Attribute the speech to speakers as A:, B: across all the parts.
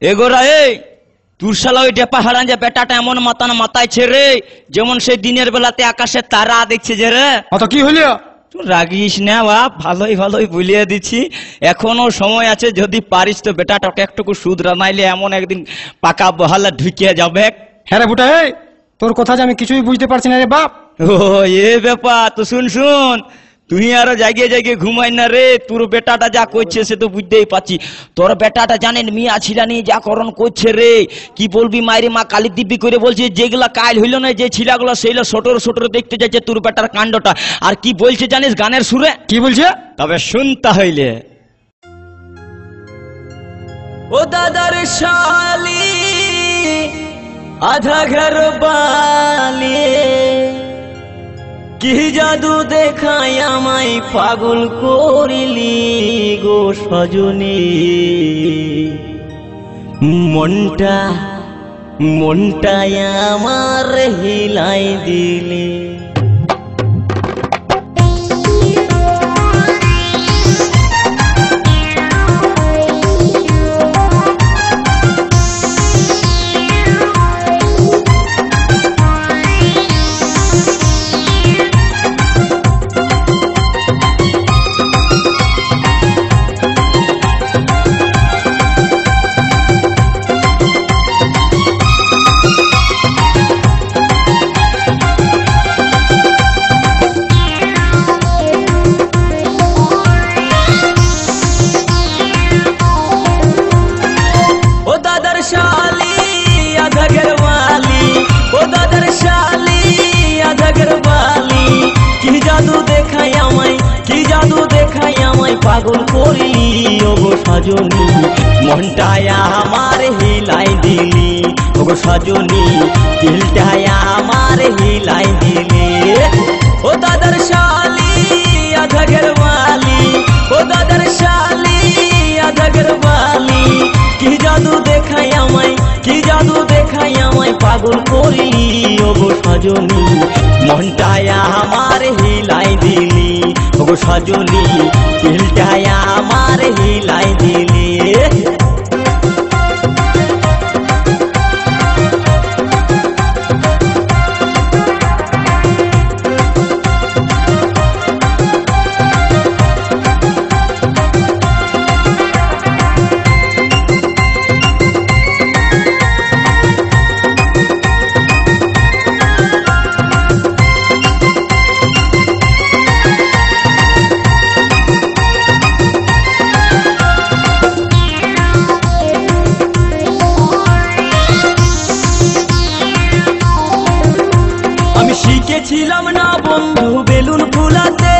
A: এগোরা এই তোর শালা ওই ডেপা হারান যে বেটাটা এমন মাতান মাতাইছে রে যেমন সেই দিনের বেলাতে আকাশে তারা দেখছে যে রে।
B: অত কি হইল?
A: তুই রাগিস না বাপ, ভালোই ভালোই বলিয়ে দিচ্ছি, এখনো সময় আছে, যদি পারিস তো বেটাটাকে একটুকু শুধরা, নাইলে এমন একদিন পাকা বহালে ঢুকিয়ে যাবে।
B: হ্যাঁ রে বুটা, এই তোর কথা যে আমি কিছুই বুঝতে পারছি না রে বাপ।
A: ও এ ব্যাপার তো, শুন শুন, তুই আরো জায়গায় জায়গায় ঘুমাই না রে, তোর বেটাটা যা করছে সে তো বুঝতেই পারছি। তোর বেটাটা জানেন মিয়া ছিলানি যা করণ করছে রে, কি বলবি মায়ের মা কালী দিব্যি করে বলছে যেগুলা কাল হইল না, যে ছিলাগুলো সেইগুলো ছোটর ছোটর দেখতে যাচ্ছে তোর বেটার কাণ্ডটা। আর কি বলছে জানিস গানের সুরে?
B: কি বলছে?
A: তবে শুনতে হইলে। ও দাদার শালি আধা ঘর বালি, কি জাদু দেখাই আমায় পাগল করিলি গো সজনী, মনটা আমার হিলাই দিলি। পাগল করি ওগো সজনী, মনটায় আমার হিলাই দিলি ওগো সজনী, দিলটায় আমার হিলাই দিলি। ও দাদার শালি আধা ঘরওয়ালি, ও দাদার শালি আধা ঘরওয়ালি, কি জাদু দেখাই আমায়, কি জাদু দেখাই আমায় পাগল করি ওগো সজনী, মনটায় আমার হিলাই দিলি ওগো সজনী, দিলটায় আমার হিলাই দিলি। শিখেছিলাম না বন্ধু বেলুন ফুলাতে,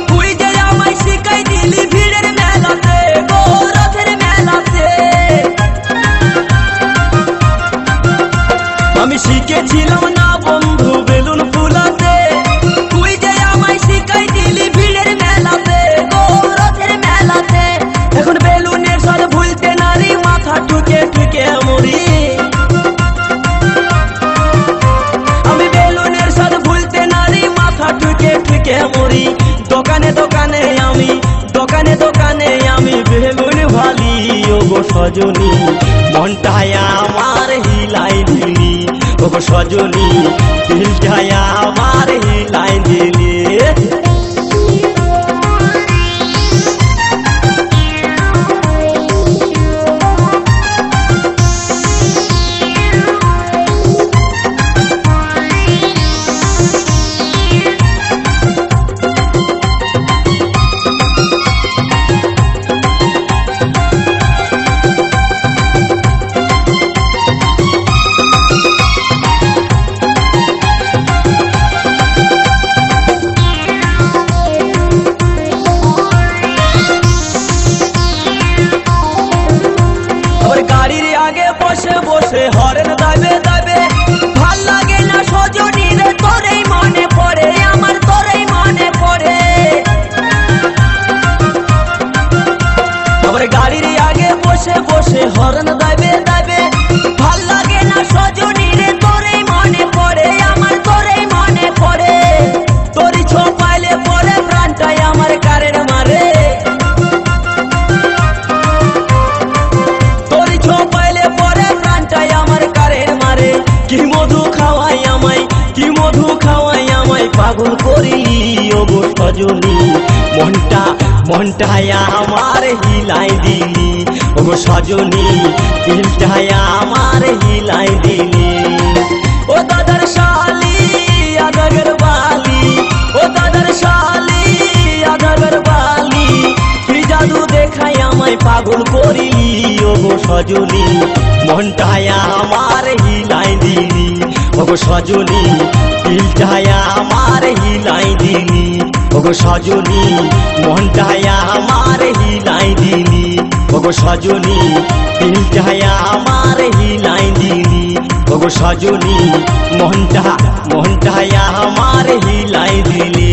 A: তুই যে আমায় শিখাই দিলি ভিড়ের মেলাতে গো রথের মেলাতে। আমি শিখেছিলাম না বন্ধু বেলুন ফুলাতে, তুই যে আমায় শিখাই দিলি ভিড়ের মেলাতে গো রথের মেলাতে। এখন বেলুনের স্বাদ ভুলতে নারী মাথা ঠুকে ঠুকে মরি, মরি দোকানে দোকানে আমি, দোকানে দোকানে আমি বেলুন ভালি ওগো সজনী, মনটায় আমার হিলাই দিলি ওগো সজনী, দিলটায় আমার হিলাই দিলি। বসে বসে হরেন দাবে দাবে, ভাল লাগে না সজনী রে, তোরেই মনে পড়ে আমার, তোরেই মনে পড়ে। আবার গাড়ির আগে বসে বসে হরেন দাবে দাবে, ভাল লাগে না সজনী রে, তোরেই মনে পড়ে আমার, তোরেই মনে পড়ে। তোরই ছো পাইলে পরে প্রাণটাই আমার কারেন্ট মারে, তোরই ছো পাইলে সজনী মনটা আমার হিলাই দিলি ওগো সজনী দিলটা আমার হিলাই দিলি ও দাদার শালি আদাগর বালি ও দাদার শালি আদাগর বালি তুই জাদু দেখাই আমায় পাগল করিলি ওগো সজনী মনটা আমার হিলাই দিলি ওগো সজনী দিলটা আমার হিলাই দিলি ওগো সজনী মনটা আমার হিলাই দিলি ওগো সজনী দিলটা আমার হিলাই দিলি ওগো সজনী মনটা আমার হিলাই দিলি